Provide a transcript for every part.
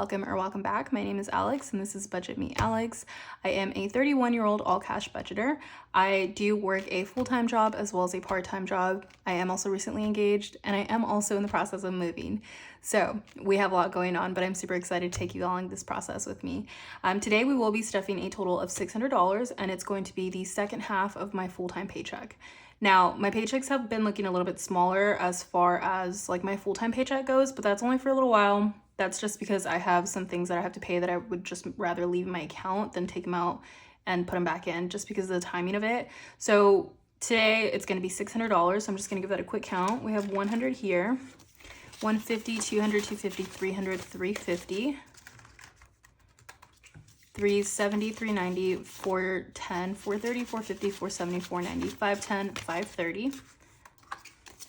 welcome or welcome back. My name is Alex and this is Budget Me Alex. I am a 31-year-old all cash budgeter. I do work a full-time job as well as a part-time job. I am also recently engaged and I am also in the process of moving. So we have a lot going on, but I'm super excited to take you along this process with me. Today we will be stuffing a total of $600 and it's going to be the second half of my full-time paycheck. Now, my paychecks have been looking a little bit smaller as far as like my full-time paycheck goes, but that's only for a little while. That's just because I have some things that I have to pay that I would just rather leave in my account than take them out and put them back in just because of the timing of it. So today it's going to be $600. So I'm just going to give that a quick count. We have 100 here, 150, 200, 250, 300, 350. 370, 390, 410, 430, 450, 470, 490, 510, 530,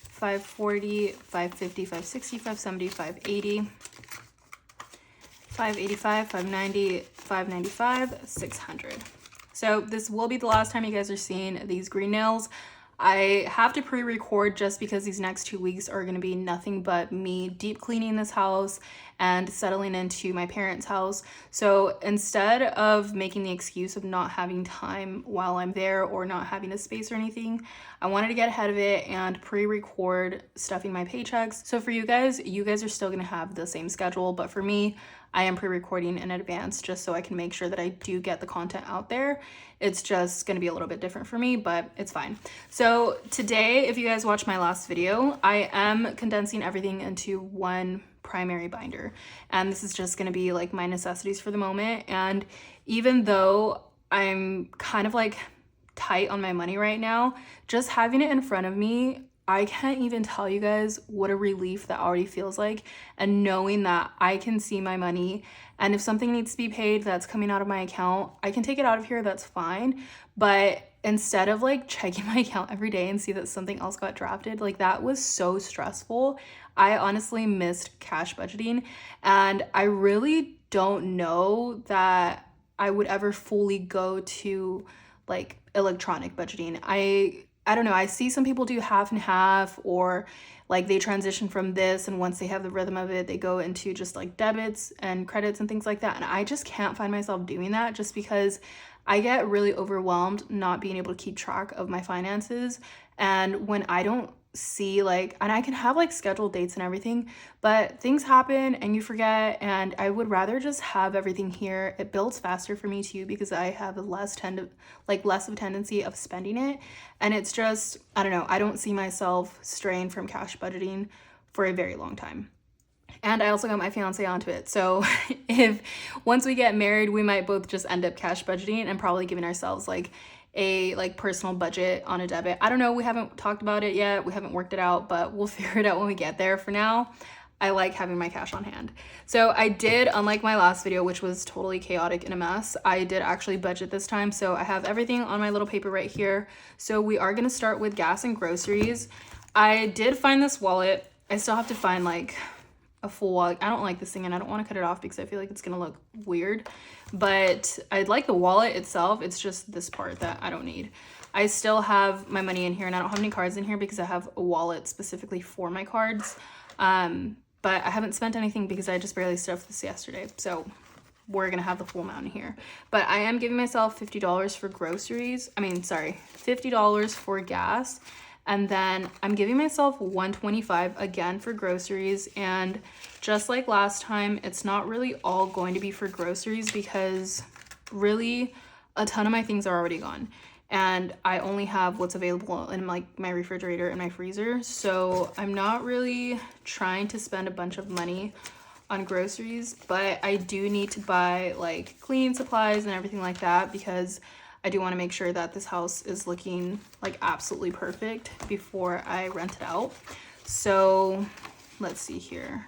540, 550, 560, 570, 580, 585, 590, 595, 600. So this will be the last time you guys are seeing these green nails. I have to pre-record just because these next 2 weeks are going to be nothing but me deep cleaning this house and settling into my parents' house. So instead of making the excuse of not having time while I'm there or not having a space or anything, I wanted to get ahead of it and pre-record stuffing my paychecks. So for you guys are still going to have the same schedule, but for me, I am pre-recording in advance just so I can make sure that I do get the content out there. It's just going to be a little bit different for me, but it's fine. So today, if you guys watched my last video, I am condensing everything into one primary binder. And this is just going to be like my necessities for the moment. And even though I'm kind of like tight on my money right now, just having it in front of me, I can't even tell you guys what a relief that already feels like, and knowing that I can see my money, and if something needs to be paid that's coming out of my account, I can take it out of here, that's fine. But instead of like checking my account every day and see that something else got drafted, like that was so stressful. I honestly missed cash budgeting, and I really don't know that I would ever fully go to like electronic budgeting. I don't know, I see some people do half and half, or like they transition from this, and once they have the rhythm of it, they go into just like debits and credits and things like that. And I just can't find myself doing that just because I get really overwhelmed not being able to keep track of my finances. And when I don't see like, and I can have like scheduled dates and everything, but things happen and you forget, and I would rather just have everything here. It builds faster for me too because I have less of a tendency of spending it, and it's just, I don't know, I don't see myself straying from cash budgeting for a very long time. And I also got my fiance onto it. So if once we get married, we might both just end up cash budgeting and probably giving ourselves like a personal budget on a debit. I don't know, we haven't talked about it yet, we haven't worked it out, but we'll figure it out when we get there. For now, I like having my cash on hand. So I did, unlike my last video, which was totally chaotic and a mess, I did actually budget this time. So I have everything on my little paper right here. So we are gonna start with gas and groceries. I did find this wallet. I still have to find like a full wallet. I don't like this thing and I don't want to cut it off because I feel like it's gonna look weird, but I like the wallet itself. It's just this part that I don't need. I still have my money in here and I don't have any cards in here because I have a wallet specifically for my cards. But I haven't spent anything because I just barely stuffed this yesterday. So we're gonna have the full amount in here. But I am giving myself $50 for groceries. $50 for gas. And then I'm giving myself $125 again for groceries. And just like last time, it's not really all going to be for groceries because really a ton of my things are already gone. And I only have what's available in like my refrigerator and my freezer. So I'm not really trying to spend a bunch of money on groceries, but I do need to buy like cleaning supplies and everything like that because I do want to make sure that this house is looking like absolutely perfect before I rent it out. So let's see here.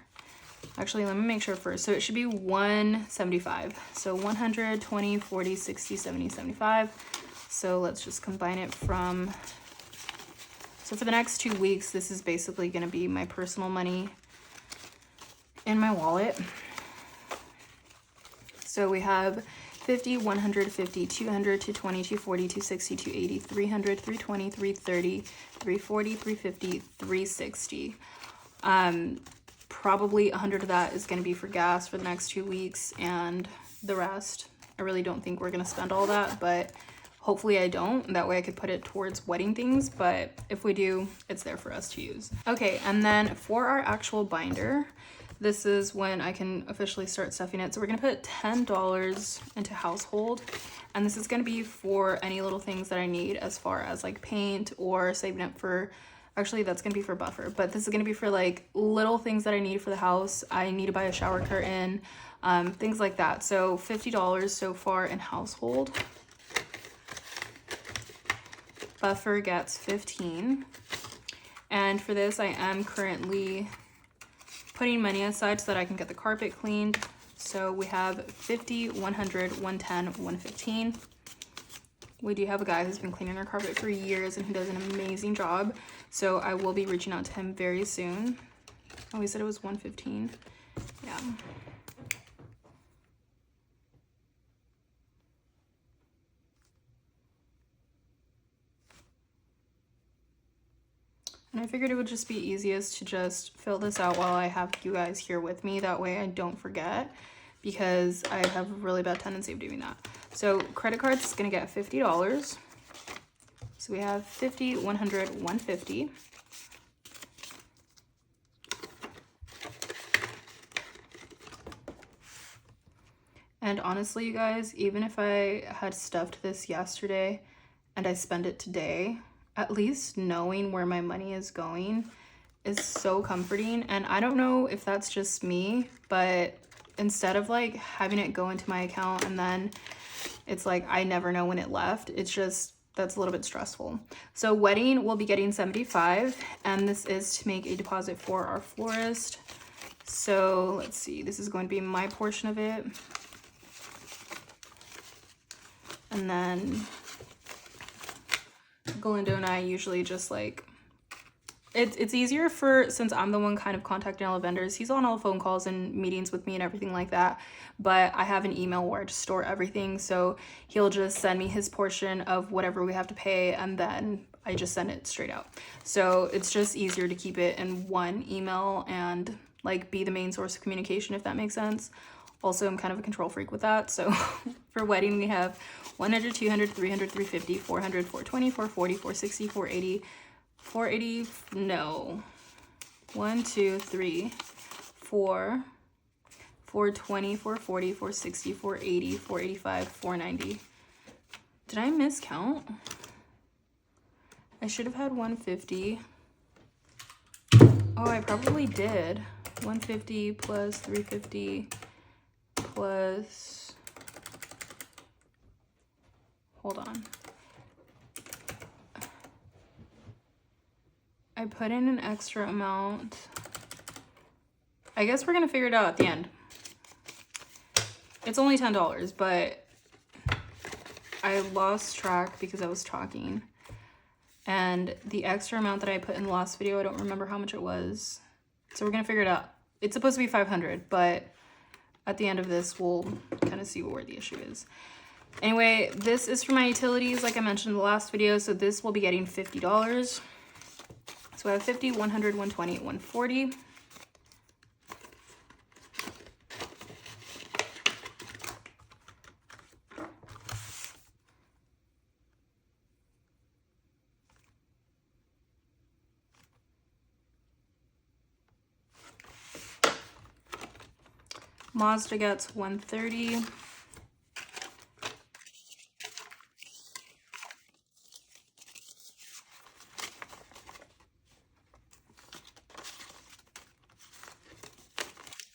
Actually, let me make sure first. So it should be $175. So 120, 40, 60, 70, 75. So let's just combine it from, so for the next 2 weeks, this is basically going to be my personal money in my wallet. So we have 50, 100, 50, 200, 220, 240, 260, 280, 300, 320, 330, 340, 350, 360. probably 100 of that is going to be for gas for the next 2 weeks, and the rest, I really don't think we're going to spend all that, but hopefully I don't. That way I could put it towards wedding things, but if we do, it's there for us to use. Okay, and then for our actual binder, this is when I can officially start stuffing it. So we're gonna put $10 into household, and this is gonna be for any little things that I need as far as like paint or saving up for, actually that's gonna be for buffer, but this is gonna be for like little things that I need for the house. I need to buy a shower curtain, things like that. So $50 so far in household. Buffer gets 15. And for this, I am currently putting money aside so that I can get the carpet cleaned. So we have 50, 100, 110, 115. We do have a guy who's been cleaning our carpet for years and he does an amazing job. So I will be reaching out to him very soon. Oh, he said it was 115. Yeah. And I figured it would just be easiest to just fill this out while I have you guys here with me. That way I don't forget, because I have a really bad tendency of doing that. So credit cards is gonna get $50. So we have 50, 100, 150. And honestly, you guys, even if I had stuffed this yesterday and I spend it today, at least knowing where my money is going is so comforting. And I don't know if that's just me, but instead of like having it go into my account and then it's like I never know when it left, it's just, that's a little bit stressful. So wedding will be getting 75, and this is to make a deposit for our florist. So let's see, this is going to be my portion of it. And then Galindo and I usually just like, it's easier for, since I'm the one kind of contacting all the vendors, he's on all the phone calls and meetings with me and everything like that, but I have an email where I just store everything, so he'll just send me his portion of whatever we have to pay, and then I just send it straight out. So it's just easier to keep it in one email and like be the main source of communication, if that makes sense. Also, I'm kind of a control freak with that, so for wedding we have 100, 200, 300, 350, 400, 420, 440, 460, 480, 480, no, 1, 2, 3, 4, 420, 440, 460, 480, 485, 490. Did I miscount? I should have had 150. Oh, I probably did. 150 plus 350 plus, hold on. I put in an extra amount. I guess we're gonna figure it out at the end. It's only $10, but I lost track because I was talking. And the extra amount that I put in the last video, I don't remember how much it was. So we're gonna figure it out. It's supposed to be 500, but at the end of this, we'll kind of see where the issue is. Anyway, this is for my utilities, like I mentioned in the last video. So this will be getting $50. So I have 50, 100, 120, 140. Mazda gets 130.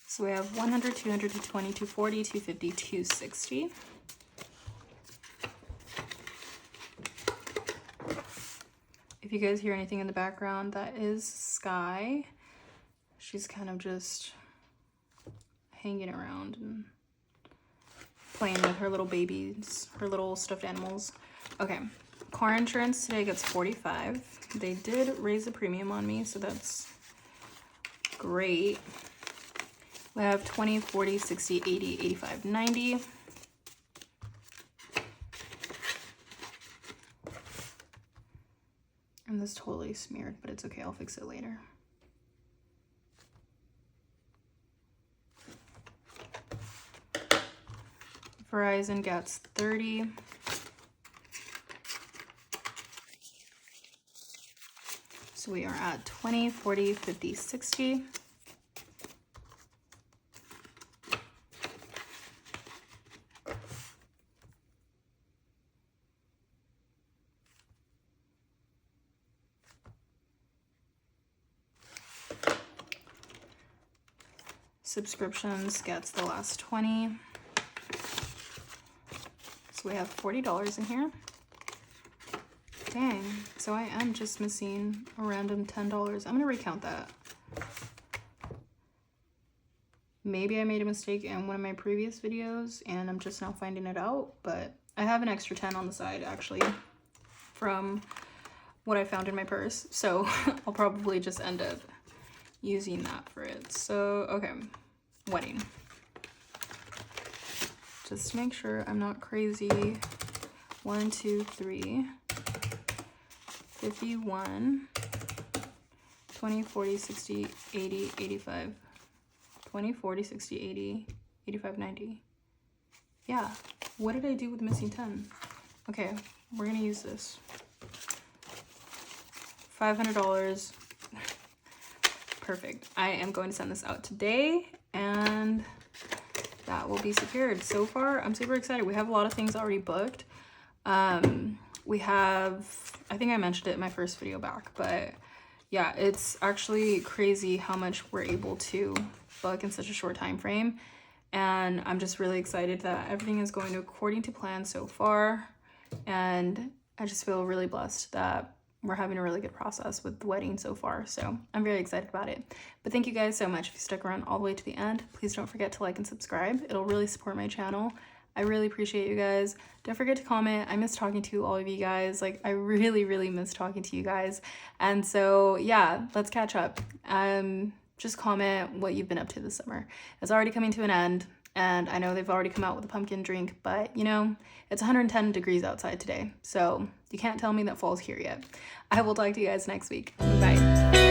So we have 100, 200, 220, 240, 250, 260. If you guys hear anything in the background, that is Sky. She's kind of just hanging around and playing with her little babies, her little stuffed animals. Okay, car insurance today gets 45. They did raise the premium on me, so that's great. We have 20, 40, 60, 80, 85, 90. And this totally smeared, but it's okay, I'll fix it later. Verizon gets 30. So we are at 20, 40, 50, 60. Subscriptions gets the last 20. So we have $40 in here. Dang, so I am just missing a random $10. I'm gonna recount that. Maybe I made a mistake in one of my previous videos and I'm just now finding it out, but I have an extra 10 on the side actually from what I found in my purse. So I'll probably just end up using that for it. So, okay, wedding. Just to make sure I'm not crazy. 1, 2, 3, 51, 20, 40, 60, 80, 85, 20, 40, 60, 80, 85, 90. Yeah, what did I do with the missing 10? Okay, we're gonna use this. $500. Perfect. I am going to send this out today and that will be secured. So far, I'm super excited. We have a lot of things already booked. We have, I think I mentioned it in my first video back, but yeah, it's actually crazy how much we're able to book in such a short time frame. And I'm just really excited that everything is going according to plan so far. And I just feel really blessed that we're having a really good process with the wedding so far. So I'm very excited about it. But thank you guys so much. If you stuck around all the way to the end, please don't forget to like and subscribe. It'll really support my channel. I really appreciate you guys. Don't forget to comment. I miss talking to all of you guys. Like, I really, really miss talking to you guys. And so, yeah, let's catch up. Just comment what you've been up to this summer. It's already coming to an end, and I know they've already come out with a pumpkin drink, but, you know, it's 110 degrees outside today, so you can't tell me that fall's here yet. I will talk to you guys next week. Bye.